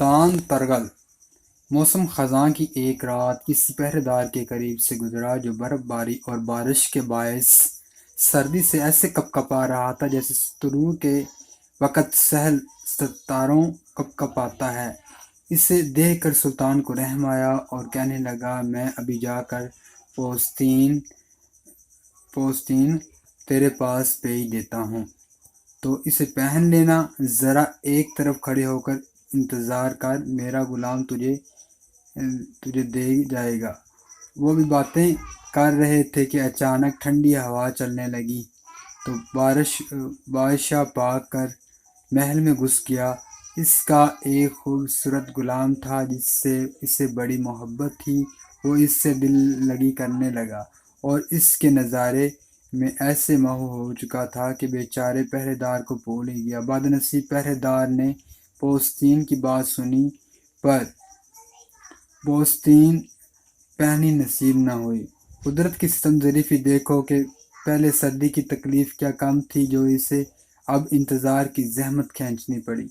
سلطان ترغل۔ موسم خزاں کی ایک رات کسی پہرے دار کے قریب سے گزرا جو برف باری اور بارش کے باعث سردی سے ایسے کپکپا رہا تھا جیسے طلوع کے وقت سہل ستاروں کپکپاتا ہے۔ اسے دیکھ کر سلطان کو رحم آیا اور کہنے لگا، میں ابھی جا کر پوستین تیرے پاس بھیج دیتا ہوں، تو اسے پہن لینا۔ ذرا ایک طرف کھڑے ہو کر انتظار کر، میرا غلام تجھے دے جائے گا۔ وہ بھی باتیں کر رہے تھے کہ اچانک ٹھنڈی ہوا چلنے لگی تو بادشاہ بھاگ کر محل میں گھس گیا۔ اس کا ایک خوبصورت غلام تھا جس سے اسے بڑی محبت تھی۔ وہ اس سے دل لگی کرنے لگا اور اس کے نظارے میں ایسے مہو ہو چکا تھا کہ بیچارے پہرے دار کو بھول ہی گیا۔ بدنصیب پہرے دار نے پوستین کی بات سنی پر پوستین پہنی نصیب نہ ہوئی۔ قدرت کی ستم ظریفی دیکھو کہ پہلے سردی کی تکلیف کیا کم تھی جو اسے اب انتظار کی زحمت کھینچنی پڑی۔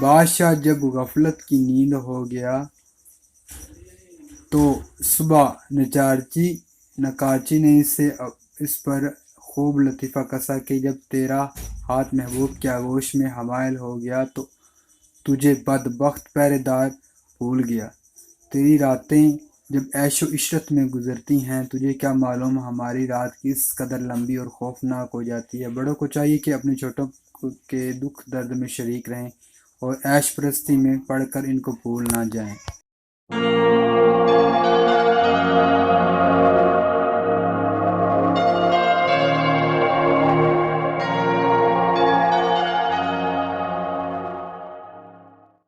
بادشاہ جب غفلت کی نیند ہو گیا تو صبح نقارچی نے اس پر خوب لطیفہ کسا کہ جب تیرا ہاتھ محبوب کی آغوش میں حمائل ہو گیا تو تجھے بدبخت پہرے دار بھول گیا۔ تیری راتیں جب عیش و عشرت میں گزرتی ہیں، تجھے کیا معلوم ہماری رات کس قدر لمبی اور خوفناک ہو جاتی ہے۔ بڑوں کو چاہیے کہ اپنے چھوٹوں کے دکھ درد میں شریک رہیں اور عیش پرستی میں پڑھ کر ان کو بھول نہ جائیں۔